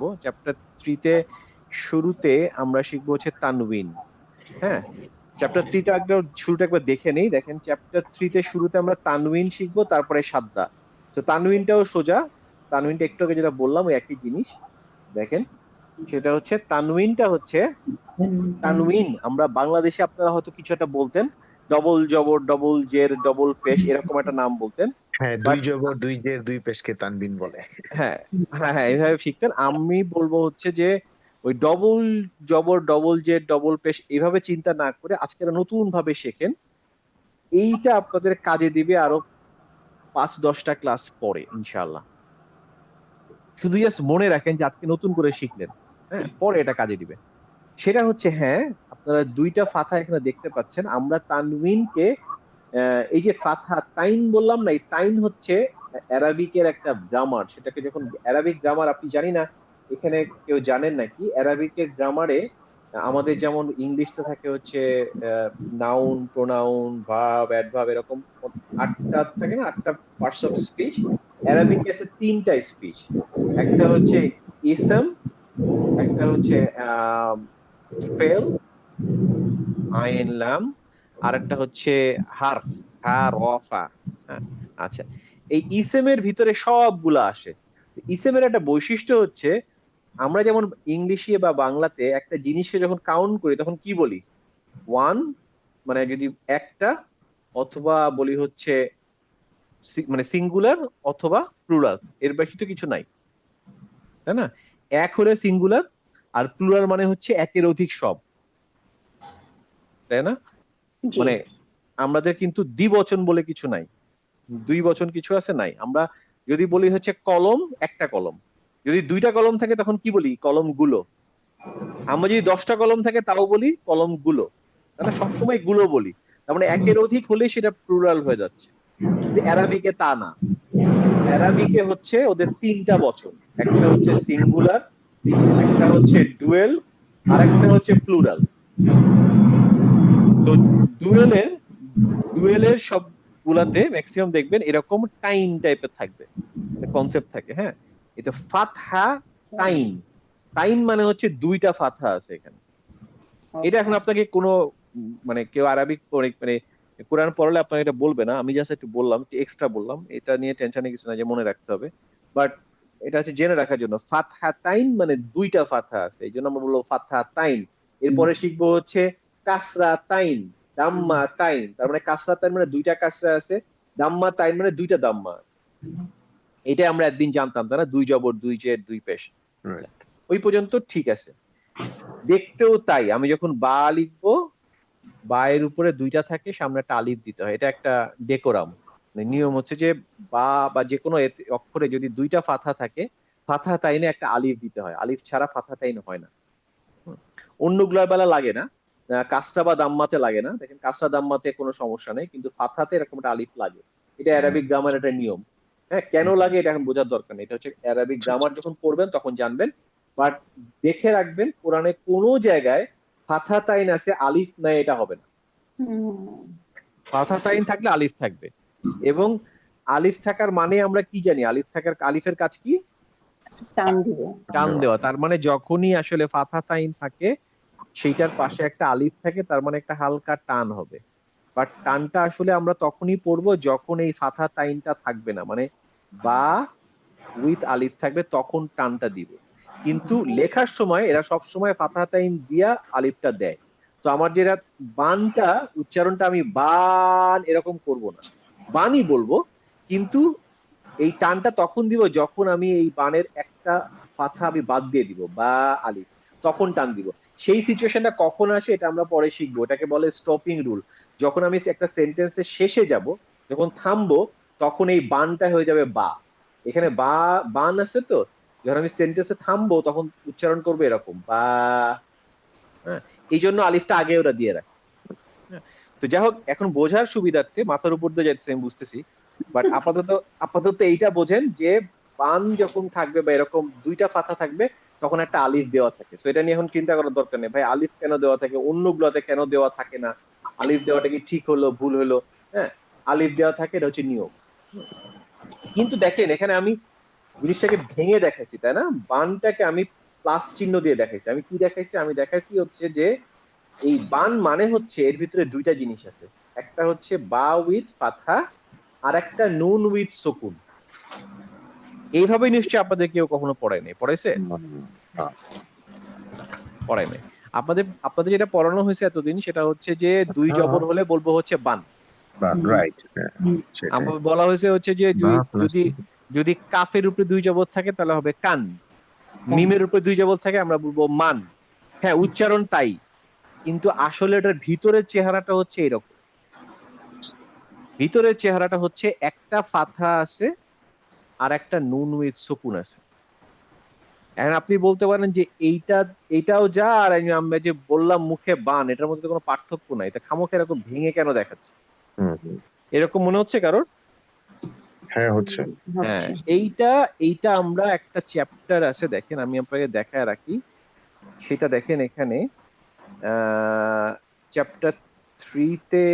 যাব। চ্যাপ্টার 3 তে শুরুতে আমরা শিখবো হচ্ছে তানউইন। হ্যাঁ, চ্যাপ্টার 3 টা একবার শুরুটা একবার দেখে নেই। দেখেন চ্যাপ্টার 3 তে শুরুতে আমরা তানউইন শিখবো, তারপরে সাদ্দা। তো তানউইনটাও সোজা, তানউইনটা একটু আগে যেটা বললাম ওই একই জিনিস। দেখেন সেটা হচ্ছে তানউইনটা হচ্ছে, তানউইন আমরা বাংলাদেশে আপনারা হয়তো কিছু একটা বলতেন, ডবল জবর, ডবল জের, ডবল পেশ, এরকম একটা নাম বলতেন। হ্যাঁ, দুই বাট জবর দুই জের দুই পেশকে তানবিন বলে। হ্যাঁ, হ্যাঁ, হ্যাঁ, এইভাবে শিখতেন। আমি বলবো হচ্ছে যে ওই ডবল জবর, ডবল জেড, ডবল পেশ এইভাবে চিন্তা না করে আজকে নতুন ভাবে শেখেন। এইটা আপনাদের কাজে দিবে আরো 5-10টা ক্লাস পরে ইনশাআল্লাহ। শুধু জাস্ট মনে রাখেন যে আজকে নতুন করে শিখলেন, হ্যাঁ, পরে এটা কাজে দিবে। সেটা হচ্ছে, হ্যাঁ, আপনারা দুইটা ফাথা এখানে দেখতে পাচ্ছেন। আমরা তানউইনকে এই যে ফাথা তাইন বললাম না, এই তাইন হচ্ছে অ্যারাবিকের একটা গ্রামার। সেটাকে যখন অ্যারাবিক গ্রামার আপনি জানি না এখানে কেউ জানেন নাকি, অ্যারাবিকের গ্রামারে আমাদের যেমন ইংলিশটা থাকে হচ্ছে নাউন, প্রোনাউন, ভার্ব, অ্যাডভার্ব, এরকম 8টা থাকে না, 8টা পার্টস অফ স্পিচ। অ্যারাবিক আছে 3টা স্পিচ। একটা হচ্ছে ইসম, একটা হচ্ছে ফেল, আইন লাম, আর একটা হচ্ছে হারফ, হা র ফা। হ্যাঁ, আচ্ছা, এই ইসেমের ভিতরে সবগুলা আসে। ইসেমের একটা বৈশিষ্ট্য হচ্ছে আমরা যেমন ইংলিশে বা বাংলাতে একটা জিনিসকে যখন কাউন্ট করি তখন কি বলি? ওয়ান, মানে যদি একটা, অথবা বলি হচ্ছে মানে সিঙ্গুলার অথবা প্লুরাল, এর বেশি তো কিছু নাই, তাই না? এক হলে সিঙ্গুলার, আর প্লুরাল মানে হচ্ছে একের অধিক সব, তাই না? জি। মানে আমাদের কিন্তু দ্বিবচন বলে কিছু নাই, দুই বচন কিছু আছে নাই। আমরা যদি বলি হচ্ছে কলম, একটা কলম। যদি দুইটা কলম থাকে তখন কি বলি? কলম গুলো। আমরা যদি 10টা কলম থাকে তাও বলি কলম গুলো, তাই না? সবসময় গুলো বলি। তার মানে একের অধিক হলেই সেটা প্লুরাল হয়ে যাচ্ছে। কিন্তু অ্যারাবিকে তা না। অ্যারাবিকে হচ্ছে ওদের 3টা বচন, একটা হচ্ছে সিঙ্গুলার, একটা হচ্ছে ডুয়েল, আর একটা হচ্ছে প্লুরাল। তো ডুয়েলের ডুয়েলের সবগুলাতে ম্যাক্সিমাম দেখবেন এরকম টাইম টাইপের থাকবে, কনসেপ্ট থাকে। হ্যাঁ, এটা ফাতহা তাইন। তাইন মানে হচ্ছে দুইটা ফাতহা আছে এখানে। এটা এখন আপনাকে কোনো মানে কেউ আরবিক মানে কোরআন পড়ালে আপনাকে এটা বলবে না, আমি জাস্ট একটু বললাম, এক্সট্রা বললাম, এটা নিয়ে টেনশনে কিছু না যে মনে রাখতে হবে। বাট এটা হচ্ছে জেনে রাখার জন্য, ফাতহা তাইন মানে দুইটা ফাতহা আছে, এই জন্য আমরা বলবো ফাতহা তাইন। এরপরে শিখবো হচ্ছে কাসরা তাইন, দাম্মা তাইন। তার মানে কাসরা তাইন মানে দুইটা কাসরা আছে, দাম্মা তাইন মানে দুইটা দাম্মা আছে। এটা আমরা একদিন জানতাম, তাই না? দুই জবর, দুই জের, দুই পেশ। আচ্ছা, ওই পর্যন্ত ঠিক আছে। দেখতেও তাই, আমি যখন বা লিখবো, বা এর উপরে দুইটা থাকে, সামনে একটা আলিফ দিতে হয়। এটা একটা ডেকোরাম, মানে নিয়ম হচ্ছে যে বা বা যে কোনো অক্ষরে যদি দুইটা ফাথা থাকে, ফাথা তাইনে একটা আলিফ দিতে হয়। আলিফ ছাড়া ফাথা তাইন হয় না। হুম। অন্যগুলার বেলা লাগে না, কাসরা বা দাম্মাতে লাগে না। দেখেন কাসরা দাম্মাতে কোনো সমস্যা নেই, কিন্তু ফাথাতে এরকম একটা আলিফ লাগে। এটা অ্যারাবিক গ্রামার একটা নিয়ম। হ্যাঁ, কেন লাগে এটা এখন বোঝার দরকার নেই, এটা হচ্ছে অ্যারাবিক গ্রামার যখন পড়বেন তখন জানবেন। বাট দেখে রাখবেন কোরআনে কোনো জায়গায় ফাথা তাইন আছে আলিফ নাই, এটা হবে না। ফাথা তাইন থাকলে আলিফ থাকবে। এবং আলিফ থাকার মানে আমরা কি জানি? আলিফ থাকার, আলিফের কাজ কি? টান দিবে। টান দেওয়া। তার মানে যখনই আসলে ফাথা তাইন থাকে সেইটার পাশে একটা আলিফ থাকে, তার মানে একটা হালকা টান হবে। বাট টানটা আসলে আমরা তখনই পড়বো যখন এই ফাথা তাইনটা থাকবে না, মানে বা উইথ আলিফ থাকবে, তখন টানটা দিব। কিন্তু লেখার সময় এরা সব সময় ফাথা তাইন দিয়া আলিফটা দেয়। তো আমার যেটা বানটা, উচ্চারণটা আমি বান এরকম করব না, বানই বলবো। কিন্তু এই টানটা তখন দিব যখন আমি এই বানের একটা ফাথা আমি বাদ দিয়ে দিব, বা আলিফ, তখন টান দিব। সেই সিচুয়েশনটা কখন আসে এটা আমরা পরে শিখবো, এটাকে বলে স্টপিং রুল। যখন আমি একটা সেন্টেন্সের শেষে যাব, যখন থামবো, তখন এই বানটা হয়ে যাবে বা। এখানে বা, বান আছে তো, যখন আমি সেন্টেন্সে থামবো তখন উচ্চারণ করবো এরকম বা। হ্যাঁ, এই জন্য আলিফটা আগে ওরা দিয়ে রাখে। হ্যাঁ, তো যাই হোক, এখন বোঝার সুবিধার্থে মাথার উপর দিয়ে যাচ্ছে আমি বুঝতেছি, বাট আপাতত, আপাতত এইটা বোঝেন যে বান যখন থাকবে বা এরকম দুইটা ফাথা থাকবে, তখন একটা আলিফ দেওয়া থাকে। তো এটা নিয়ে এখন চিন্তা করার দরকার নেই ভাই আলিফ কেন দেওয়া থাকে, অন্যগুলোতে কেন দেওয়া থাকে না, আলিফ দেওয়াটা কি ঠিক হলো ভুল হলো? হ্যাঁ, আলিফ দেওয়া থাকে, এটা হচ্ছে নিয়ম। হুম। কিন্তু দেখেন এখানে আমি জিনিসটাকে ভেঙে দেখাইছি, তাই না? বানটাকে আমি প্লাস চিহ্ন দিয়ে দেখাইছি। আমি কি দেখাইছি? আমি দেখাইছি হচ্ছে যে এই বান মানে হচ্ছে এর ভিতরে দুইটা জিনিস আছে। একটা হচ্ছে বা উইথ ফাতহা, আর একটা নুন উইথ সুকুন। এইভাবে নিশ্চয়ই আপনাদের কেউ কখনো পড়ায় নাই, পড়াইছে? পড়ায় নাই। আপনাদের যেটা পড়ানো হয়েছে এতদিন সেটা হচ্ছে যে দুই জবর হলে বলবো হচ্ছে বান। রাইট, সেটাই। আমার বলা হয়েছে হচ্ছে যে বা প্লাস যদি যদি কাফের উপরে দুই জবর থাকে তাহলে হবে কান, মিমের উপরে দুই জবর থাকে আমরা বলবো মান। হ্যাঁ, উচ্চারণ তাই, কিন্তু আসলে এটার ভিতরের চেহারাটা হচ্ছে এরকম। ভিতরের চেহারাটা হচ্ছে একটা ফাথা আছে আর একটা নুন উইথ সুকুন আছে। এখন আপনি বলতে পারেন যে এইটাও যা, আর আমরা যে বললাম মুখে বান, এটার মধ্যে তো কোনো পার্থক্য নাই, এটা খামোখা এরকম ভেঙে কেন দেখাচ্ছে? এরকম মনে হচ্ছে কারোর? হ্যাঁ, হচ্ছে। হ্যাঁ, হচ্ছে। এইটা আমরা একটা চ্যাপ্টার আছে, দেখেন আমি আপনাকে দেখায় রাখি, সেটা দেখেন এখানে চ্যাপ্টার 3-তে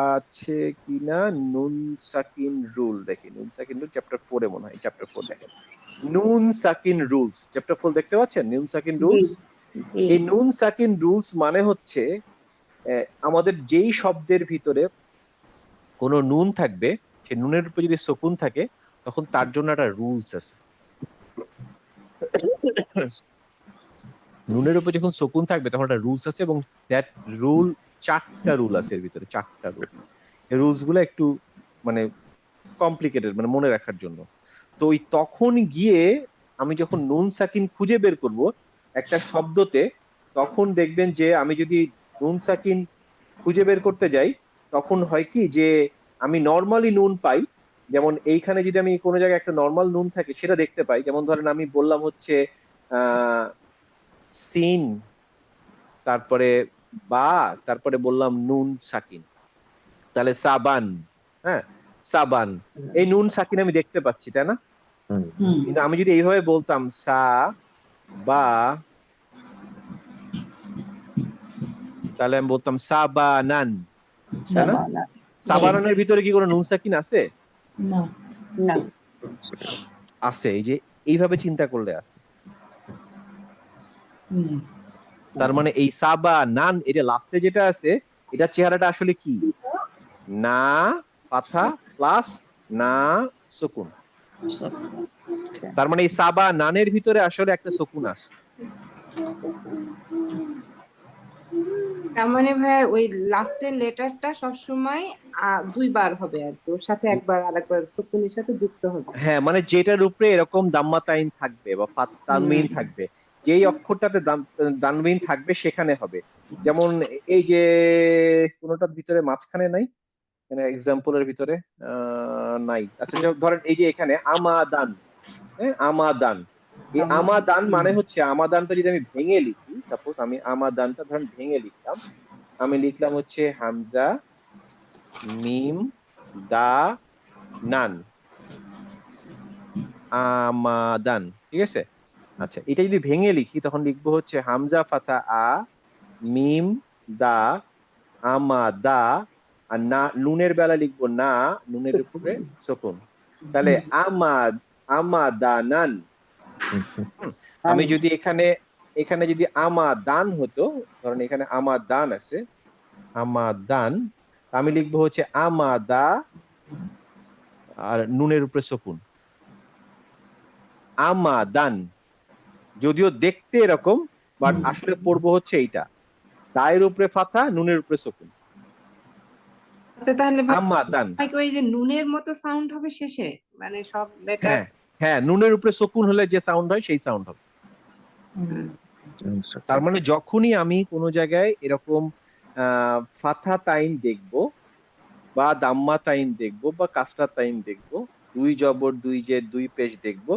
আছে কিনা, নুন সাকিন রুল। দেখি নুন সাকিন রুল চ্যাপ্টার 4-এ মনে হয়, চ্যাপ্টার 4 দেখেন, নুন সাকিন রুলস চ্যাপ্টার 4 দেখতে পাচ্ছেন? নুন সাকিন জি রুলস। জি এই নুন সাকিন রুলস মানে হচ্ছে আমাদের যেই শব্দের ভিতরে কোনো নুন থাকবে, সে নুনের উপর যদি সুকুন থাকে তখন তার জন্য একটা রুলস আছে। নুনের উপর যখন সুকুন থাকবে তখন একটা রুলস আছে, এবং দ্যাট রুল, 4টা রুল আছে এর ভিতরে, 4টা রুল। এই রুলস গুলো একটু মানে কমপ্লিকেটেড, মানে মনে রাখার জন্য। তো ওই তখন গিয়ে আমি যখন নুন সাকিন খুঁজে বের করব একটা শব্দতে, তখন দেখবেন যে আমি যদি নুন সাকিন খুঁজে বের করতে যাই তখন হয় কি যে আমি নর্মালি নুন পাই। যেমন এইখানে যদি আমি কোনো জায়গায় একটা নর্মাল নুন থাকে সেটা দেখতে পাই, যেমন ধরেন আমি বললাম হচ্ছে আহ সিন, তারপরে বা, তারপরে বললাম নুন সাকিন, তাহলে সাবান। হ্যাঁ, সাবান, এই নুন সাকিন আমি দেখতে পাচ্ছি, তাই না? কিন্তু আমি যদি এইভাবে বলতাম সা বা, তাহলে আমি বলতাম সাবানান, তাই না? সাবানা। জি সাবানানের ভিতরে কি কোনো নুন সাকিন আছে? না। আছে, এই যে এইভাবে চিন্তা করলে আছে। তার মানে এই সাবা নান, এটা লাস্টে যেটা আছে, এটা চেহারাটা আসলে কি? না পাথা প্লাস না সুকুন। তার মানে এই সাবা নানের ভিতরে আসলে একটা সুকুন আছে। তার মানে ভাই ওই লাস্টের লেটারটা সবসময় দুইবার হবে আর কি, ওর সাথে একবার আরেকবার সুকুনের সাথে যুক্ত হবে। হ্যাঁ, মানে যেটার উপরে এরকম দাম্মাতাইন থাকবে বা তানমিন হুম। থাকবে, যেই অক্ষরটাতে তানমিন থাকবে সেখানে হবে। যেমন এই যে কোনোটার ভিতরে মাঝখানে নাই, মানে এক্সাম্পলের ভিতরে নাই। আচ্ছা, ধরেন এই যে এখানে আমাদান, হ্যাঁ আমাদান, এই আমাদান মানে হচ্ছে, আমাদানটা যদি আমি ভেঙে লিখি, সাপোজ আমি আমাদানটা ধরেন ভেঙে লিখলাম, আমি লিখলাম হচ্ছে হামজা মিম দা নান, আমাদান, ঠিক আছে? আচ্ছা, এটা যদি ভেঙে লিখি তখন লিখবো হচ্ছে হামজা ফাতা আ, মিম দা, আমাদা, আর না নুনের বেলা লিখবো না, নুনের উপরে সুকুন। তাহলে আমাদানান। আমি যদি এখানে এখানে যদি আমাদান হতো, ধরেন এখানে আমাদান আছে, আমাদান, আমি লিখবো হচ্ছে আমাদা আর নুনের উপরে সুকুন, আমাদান। যদিও দেখতে এরকম, বাট আসলে পড়বো হচ্ছে এইটা, দায়ের উপরে ফাথা, নুনের উপরে সুকুন, আচ্ছা তাহলে ভাই আমাদান। ওই যে নুনের মতো সাউন্ড হবে শেষে, মানে সব লেটার। হ্যাঁ হ্যাঁ, নুনের উপরে সুকুন হলে যে সাউন্ড হয় সেই সাউন্ড হবে। তার মানে যখনই আমি কোনো জায়গায় এরকম ফাথা তাইন দেখবো বা দাম্মা তাইন দেখবো বা কাসরা তাইন দেখবো, দুই জবর দুই জের দুই পেশ দেখবো,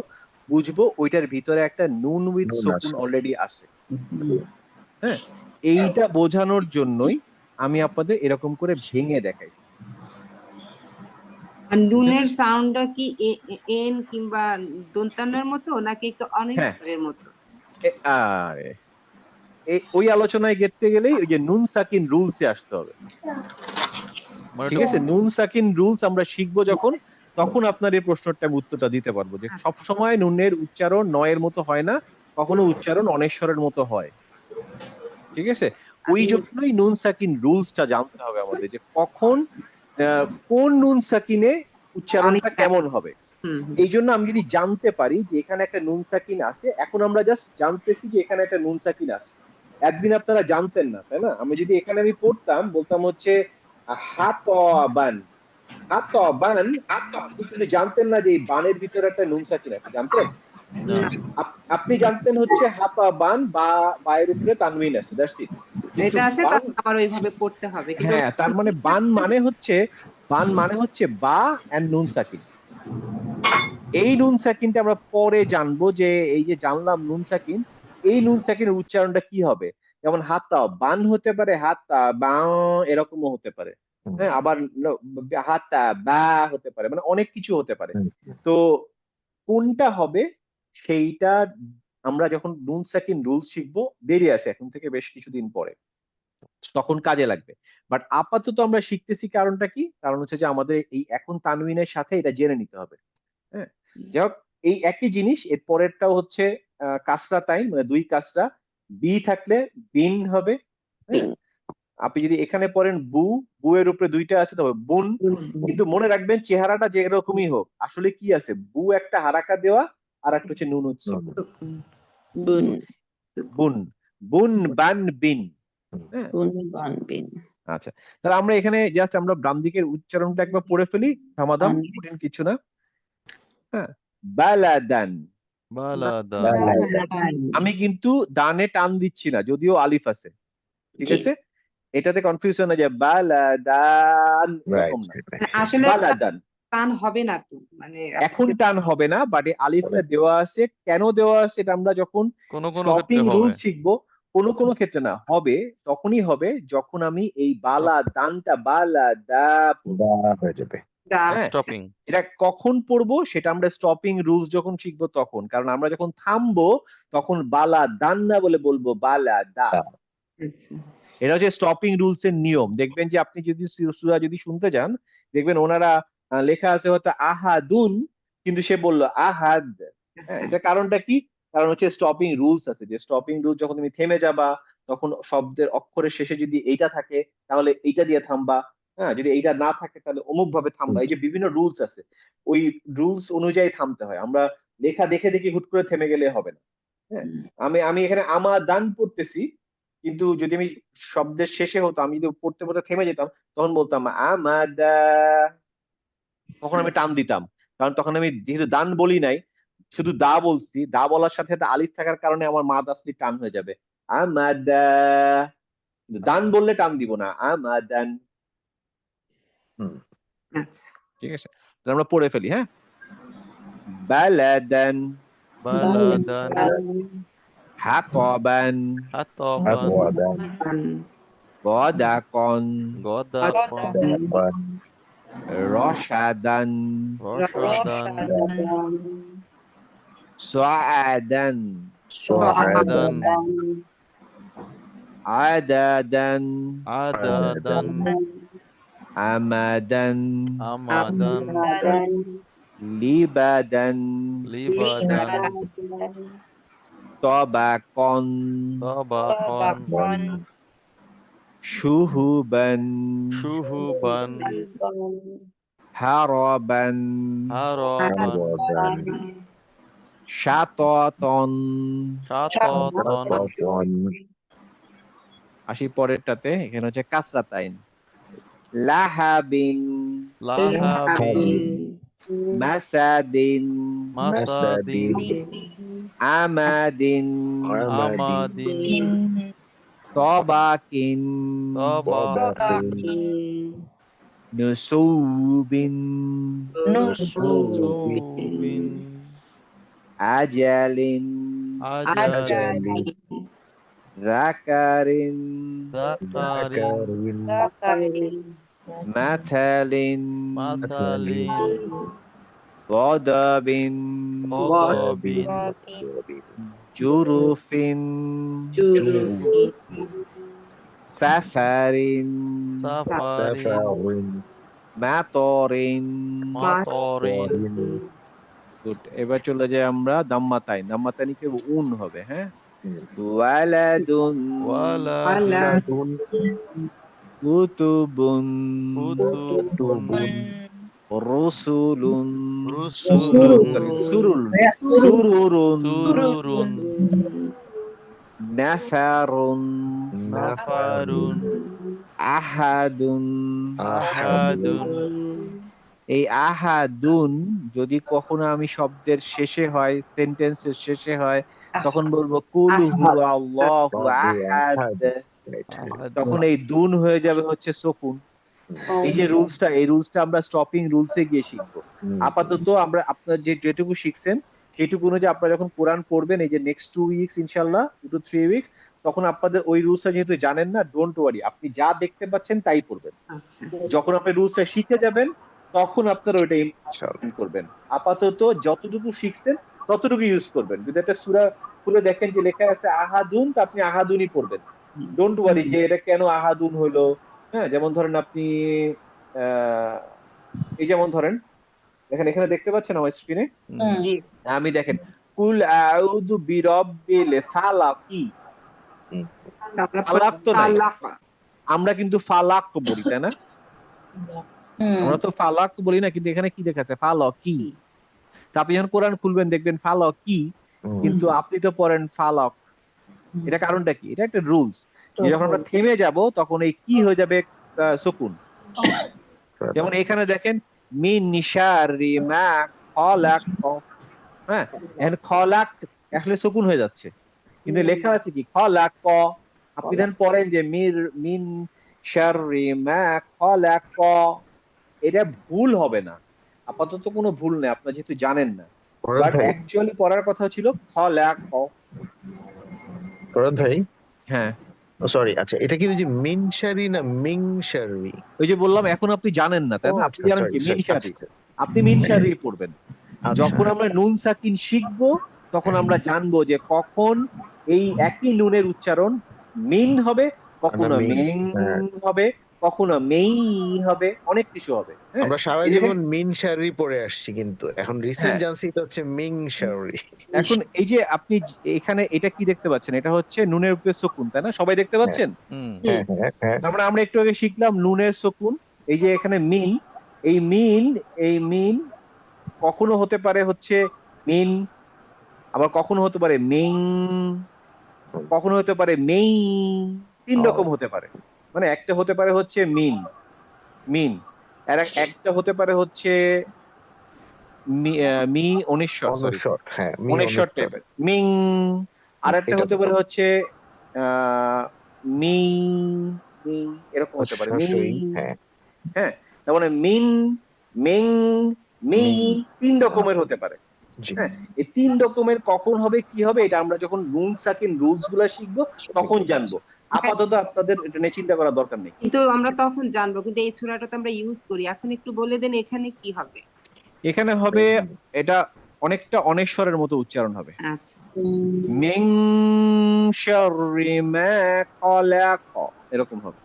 বুঝবো ওইটার ভিতরে একটা নুন উইথ নুন সুকুন আছে। অলরেডি আছে। হ্যাঁ, এইটা বোঝানোর জন্যই আমি আপনাদের এরকম করে ভেঙে দেখাইছি। আর নুনের বুঝেছেন? সাউন্ডটা কি এন কিংবা দন্তানের মতো নাকি একটু হ্যাঁ, অনিয়ন্ত্রণের মতো? আরে ওই আলোচনায় গেতে গেলেই ওই যে নুন সাকিন রুলসে আসতে হবে। মানে ঠিক আছে, নুন সাকিন রুলস আমরা শিখবো যখন, তখন আপনার এই প্রশ্নটা আমি উত্তরটা দিতে পারবো যে সব সময় নুনের উচ্চারণ নয়ের মতো হয় না, কখনো উচ্চারণ অনেশ্বরের মতো হয়। ঠিক আছে, ওই জন্যই নুন সাকিন রুলসটা জানতে হবে আমাদের, যে কখন কোন নুন সাকিনে উচ্চারণটা অনেকটা। কেমন হবে। হুম হুম। এই জন্য আমি যদি জানতে পারি যে এখানে একটা নুন সাকিন আছে, এখন আমরা জাস্ট জানতেছি যে এখানে একটা নুন সাকিন আছে, একদিন আপনারা জানতেন না, তাই না? আমি যদি এখানে আমি পড়তাম, বলতাম হচ্ছে হাতবান, হাতবান, আপনি কিন্তু জানতেন না যে এই বানের ভিতরে একটা নুন সাকিন আছে, জানতেন? না। আপনি জানতেন হচ্ছে হাতাবান বা বায়ের উপরে তানবিন আছে, দ্যাটস ইট। কিন্তু এটা আছে বান, তখন আমার ওইভাবে পড়তে হবে, কিন্তু হ্যাঁ, তার মানে বান মানে হচ্ছে বা এন্ড নুন সাকিন। এই নুন সাকিনটা আমরা পরে জানবো, যে এই যে জানলাম নুন সাকিন, এই নুন সাকিনের উচ্চারণটা কি হবে। যেমন হাতা বান হতে পারে, হাতা বা এরকমও হতে পারে, হ্যাঁ, আবার হাতা বা হতে পারে, মানে অনেক কিছু হতে পারে। তো কোনটা হবে সেইটা আমরা যখন নুন সাকিন রুলস শিখবো, দেরি আছে এখন থেকে বেশ কিছুদিন পরে, তখন কাজে লাগবে। বাট আপাতত আমরা শিখতেছি, কারণটা কি? কারণ হচ্ছে যে আমাদের এই এখন তানবিনের সাথে এটা জেনে নিতে হবে। হ্যাঁ, যাই হোক, এই একই জিনিস এর পরেরটাও হচ্ছে কাসরা তাইন, মানে দুই কাসরা, বি থাকলে বিন হবে। হ্যাঁ, আপনি যদি এখানে পড়েন বু, বু এর উপরে দুইটা আছে, তবে বুন। কিন্তু মনে রাখবেন চেহারাটা যে এরকমই হোক, আসলে কি আছে, বু একটা হারাকা দেওয়া, আর একটা হচ্ছে নুন উৎসব। বুন বুন, বুন বান বিন। হ্যাঁ, বুন বান বিন আচ্ছা, তাহলে আমরা এখানে জাস্ট আমরা বাম দিকের উচ্চারণটা একবার পড়ে ফেলি, ধামাধাম, কঠিন কিছু না। হ্যাঁ, বালাদান। বালাদান। আমি কিন্তু দানে টান দিচ্ছি না, যদিও আলিফ আছে, ঠিক জি। আছে? এটাতে কনফিউশন হয়ে যায়, বালাদান এরকম না, মানে আসলে বালাদান। টান হবে না তো, মানে এখন টান হবে না, বাট এই আলিফটা দেওয়া আছে, কেন দেওয়া আছে এটা আমরা যখন কোনো কোনো স্টপিং ক্ষেত্রে রুল হবে। শিখবো, কোনো কোনো ক্ষেত্রে না হবে, তখনই হবে যখন আমি এই বালা দানটা বালা দা পড়বো। হয়ে যাবে। হ্যাঁ, স্টপিং। এটা কখন পড়বো সেটা আমরা স্টপিং রুলস যখন শিখবো তখন, কারণ আমরা যখন থামবো তখন বালা দান না বলে বলবো বালা দা। আচ্ছা। এটা হচ্ছে স্টপিং রুলস এর নিয়ম। দেখবেন যে আপনি যদি সূরা যদি শুনতে যান, দেখবেন ওনারা লেখা আছে হয়তো আহাদুন, কিন্তু সে বললো আহাদ। হ্যাঁ, এটা কারণটা কি? কারণ হচ্ছে স্টপিং রুলস আছে, যে স্টপিং রুলস যখন তুমি থেমে যাবা, তখন শব্দের অক্ষরের শেষে যদি এইটা থাকে তাহলে এইটা দিয়ে থামবা, হ্যাঁ, যদি এইটা না থাকে তাহলে অমুক ভাবে থামবা। এই যে বিভিন্ন রুলস আছে, ওই রুলস অনুযায়ী থামতে হয়। আমরা লেখা দেখে দেখে হুট করে থেমে গেলে হবে না। হ্যাঁ, আমি আমি এখানে আমাদান পড়তেছি, কিন্তু যদি আমি শব্দের শেষে হতো, আমি যদি পড়তে পড়তে থেমে যেতাম, তখন বলতাম আমাদা, তখন আমি টান দিতাম। কারণ তখন আমি যেহেতু দান বলি নাই, শুধু দা বলছি, দা বলার সাথে সাথে আলিফ থাকার কারণে আমার মা দাসলি টান হয়ে যাবে, আমাদা। কিন্তু দান বললে টান দিব না, আমাদান। আচ্ছা। ঠিক আছে, তাহলে আমরা পড়ে ফেলি। হ্যাঁ, বালাদান, বালাদান। হাতাবান, হাতবান। গদাকন, গদাকন। রসাদান, রসাদান। সাআদান, সাআদান। আদাদান, আদাদান। আমাদান, আমাদান। লিবাদান, লিবাদান। তবাকন, তাবাকন। শুহুবান, শুহুবান। হারাবান, হারাবান। শাতাতন। শাতাতন। আসি পরেরটাতে, এখানে হচ্ছে কাসরাতাইন, লাহাবিন, লাহাবিন। মাসাদিন, মাসাদিন। আমাদিন, আমাদিন। তবাকিন, তাবাকিন। নুসুবিন, নুসুবিন। আজালিন, আজালিন। রাকারিন, যাকারিন। মাথালিন, মাথালিন। গদাবিন, গদাবিন। জুরুফিন, সাফারিন, সাফারিন। মাতরিন। মাতরিন গুড। এবার চলে যাই আমরা দাম্মাতাইন। দাম্মাতাইন কি উন হবে, হ্যাঁ। হুম। ওয়ালাদুন ওয়ালাদুন কুতুবুন কুতুবুন রুসুলুন রুসুলুন সুরুল সুরুরুন সুরুরুন নাফারুন নাফারুন আহাদুন। আহাদুন এই আহাদুন যদি কখনো আমি শব্দের শেষে হয়, সেন্টেন্সের শেষে হয়, তখন বলবো কুল হুয়াল্লাহু আহাদ। তখন এই দুন হয়ে যাবে হচ্ছে সুকুন। এই যে রুলসটা, এই রুলসটা আমরা স্টপিং রুলসে গিয়ে শিখবো। আপাতত আমরা আপনার যেটুকু শিখছেন সেটুকু অনুযায়ী আপনারা যখন কোরআন পড়বেন, এই যে নেক্সট 2 উইকস ইনশাল্লাহ, 2 to 3 উইকস, তখন আপনাদের ওই রুলসটা যেহেতু জানেন না, ডোন্ট ওয়ারি, আপনি যা দেখতে পাচ্ছেন তাই পড়বেন। আচ্ছা যখন আপনি রুলসটা শিখে যাবেন তখন আপনারা ওইটা ইমপ্লিমেন্ট করবেন। আপাতত যতটুকু শিখছেন ততটুকু ইউজ করবেন। যদি একটা সূরা খুলে দেখেন যে লেখা আছে আহাদুন, তো আপনি আহাদুনই পড়বেন। ডোন্ট ওয়ারি যে এটা কেন আহাদুন হলো। হ্যাঁ, যেমন ধরেন আপনি এই যেমন ধরেন দেখেন, এখানে দেখতে পাচ্ছেন আমার স্ক্রিনে, জি আমি দেখেন কুল আউযু বিরাব্বিল ফালাকি। ফালাক তো নাই, আমরা কিন্তু ফালাক বলি, তাই না? আমরা তো ফালাক বলি না, কিন্তু এখানে কি লেখা আছে? ফালাকি। তা আপনি যখন কোরআন খুলবেন দেখবেন ফালাকি, কিন্তু আপনি তো পড়েন ফালাক। এটা কারণটা কি? এটা একটা রুলস, যে যখন আমরা থেমে যাব তখন এই কি হয়ে যাবে সুকুন। যেমন এখানে দেখেন মিন শাররি মা খলাক, হ্যাঁ, এখন খলাক আসলে সুকুন হয়ে যাচ্ছে, কিন্তু লেখা আছে কি খলাক। আপনি যখন পড়েন যে মিন শাররি মা খলাক, এটা ভুল হবে না, আপাতত কোনো ভুল নেই, আপনার যেহেতু জানেন না। বাট অ্যাকচুয়ালি পড়ার কথা ছিল খলাক। ভাই, হ্যাঁ, সরি, আচ্ছা, এটা কি ওই যে মিনশারি না মিংশারি? ওই যে বললাম এখন আপনি জানেন না, তাই না? আপনি জানেন কি মিনশারি, আপনি মিনশারি পড়বেন। যখন আমরা নুন সাকিন শিখবো তখন আমরা জানবো যে কখন এই একই নুনের উচ্চারণ মিন হবে, কখনো মিং, মেং হ্যাঁ। হবে, কখনো মেই হবে, অনেক কিছু হবে। হ্যাঁ, আমরা সারা এই জীবন দেখেন, মিনশারি পড়ে আসছি, কিন্তু এখন রিসেন্ট হ্যাঁ, জানছি এটা হচ্ছে মিংশারি। এখন এই যে আপনি এখানে এটা কি দেখতে পাচ্ছেন? এটা হচ্ছে নুনের উপরে সুকুন, তাই না? সবাই দেখতে হ্যাঁ, পাচ্ছেন? হ্যাঁ, হ্যাঁ, হ্যাঁ। তার মানে আমরা একটু আগে শিখলাম নুনের সুকুন। এই যে এখানে মিন, এই মিন, এই মিন কখনো হতে পারে হচ্ছে মিন, আবার কখনো হতে পারে মিং, কখনো হতে পারে মেই। 3 রকম হতে পারে। মানে একটা হতে পারে হচ্ছে মিন, মিন, আর একটা হতে পারে হচ্ছে মি অনিশ্বর, সরি, অনস্বর, হ্যাঁ, মি অনিশ্বর অনস্বর। টাইপের মিং। আর একটা এটা হতে পারে হচ্ছে আহ মি, মি, এরকম হতে পারে মি। অশ্বই, হ্যাঁ। হ্যাঁ, তার মানে মিন, মিং, মি, মিং, 3 রকমের হতে পারে। জি। হ্যাঁ, এই 3 রকমের কখন হবে কি হবে এটা আমরা যখন নুন সাকিন রুলস গুলা শিখবো তখন জানবো। আপাতত আপনাদের এটা নিয়ে চিন্তা করার দরকার নেই। কিন্তু আমরা তখন জানবো, কিন্তু এই ছোড়াটা তো আমরা ইউজ করি। এখন একটু বলে দেন এখানে কি হবে। এখানে হবে এটা অনেকটা অনেশ্বরের মতো উচ্চারণ হবে। আচ্ছা মিং শাররি মা খলাক, এরকম হবে।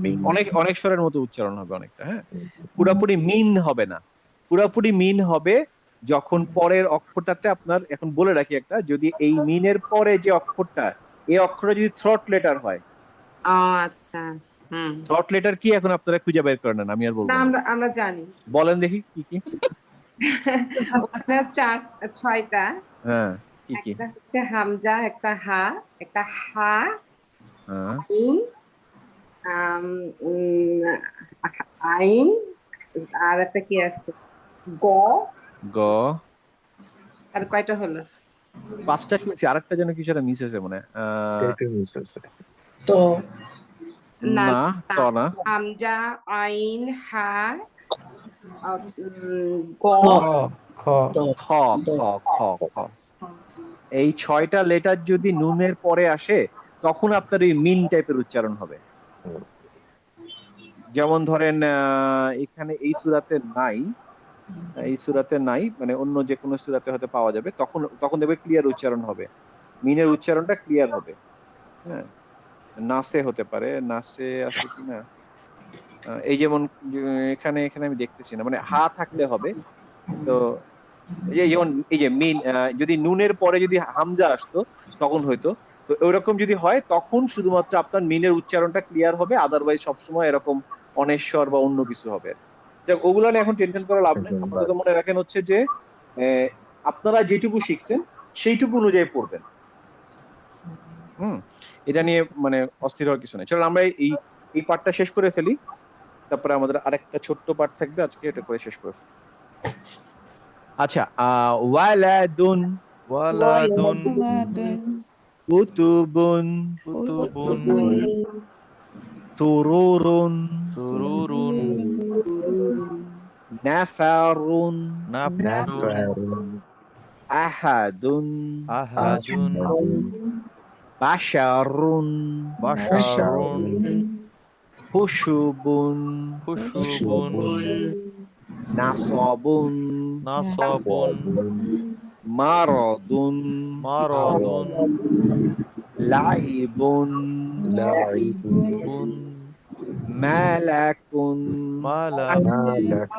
মিং, অনেশ্বরের মতো উচ্চারণ হবে অনেকটা। হ্যাঁ, পুরাপুরি মিন হবে না। পুরাপুরি মিন হবে যখন পরের অক্ষরটাতে আপনার, এখন বলে রাখি একটা, যদি এই মিনের পরে যে অক্ষরটা, এই অক্ষরটা যদি থ্রট লেটার হয়। ও আচ্ছা হুম থ্রট লেটার কি এখন আপনারা খুঁজে বের করে নেন, আমি আর বলবো না, না। আমরা জানি। বলেন দেখি কি কি। ওখানে 6টা। হ্যাঁ, কি কি? একটা হচ্ছে হামজা, একটা হা, একটা হা, হ্যাঁ, আইন, আম, আইন, আর একটা কি আছে গ। গ। আর কয়টা হলো? 5টা শুনছি, আরেকটা যেন কিছু একটা মিস হয়েছে মনে হয়। সেইটা মিস হয়েছে। না না, ত না। হামজা, আইন, হা, গ, খ, খ, খ, খ, খ। এই 6টা লেটার যদি নুনের পরে আসে তখন আপনার এই মিন টাইপের উচ্চারণ হবে। যেমন ধরেন এখানে এই সূরাতে নাই, এই সূরাতে নাই, মানে অন্য যে কোনো সূরাতে হয়তো পাওয়া যাবে, তখন তখন দেখবে ক্লিয়ার উচ্চারণ হবে, মিনের উচ্চারণটা ক্লিয়ার হবে। হ্যাঁ, নাসে হতে পারে, নাসে আছে কিনা, এই যেমন এখানে এখানে আমি দেখতেছি না, মানে হা থাকলে হবে। তো যেমন এই যে মিন, যদি নুনের পরে যদি হামজা আসতো তখন হয়তো, তো ওরকম যদি হয় তখন শুধুমাত্র আপনার মিনের উচ্চারণটা ক্লিয়ার হবে, আদারওয়াইজ সবসময় এরকম অনেশ্বর বা অন্য কিছু হবে। যাক, ওগুলো নিয়ে এখন টেনশন করা লাভ নেই। Second বার। আপাতত মনে রাখেন হচ্ছে যে আপনারা যেটুকু শিখছেন সেইটুকু অনুযায়ী পড়বেন। এটা নিয়ে মানে অস্থির হওয়ার কিছু নেই। চলো আমরা এই এই পার্টটা শেষ করে ফেলি, তারপরে আমাদের আরেকটা ছোট্ট পার্ট থাকবে, আজকে এটা করে শেষ করে ফেলি। আচ্ছা, ওয়ালাদুন, ওয়ালাদুন কুতুবুন, কুতুবুন সুরুরুন, সুরুরুন নাফারুন, নাফারুন আহাদুন, আহাদুন বাশারুন, বাশারুন হুশুবুন, খুশুবুন নাসবুন, নাসাবুন মারাদুন, মারাদুন লাইবুন, বুন মালাকুন, মালাকুন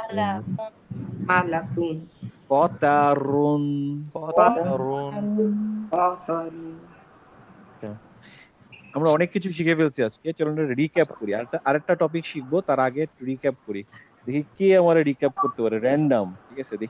কতারুন। কতারুন কতারুন। আমরা অনেক কিছু শিখে ফেলছি আজকে, চলুন রিক্যাপ করি। আরেকটা টপিক শিখবো, তার আগে রিক্যাপ করি। দেখি কে আমার রিক্যাপ করতে পারে, র্যান্ডম, ঠিক আছে? দেখি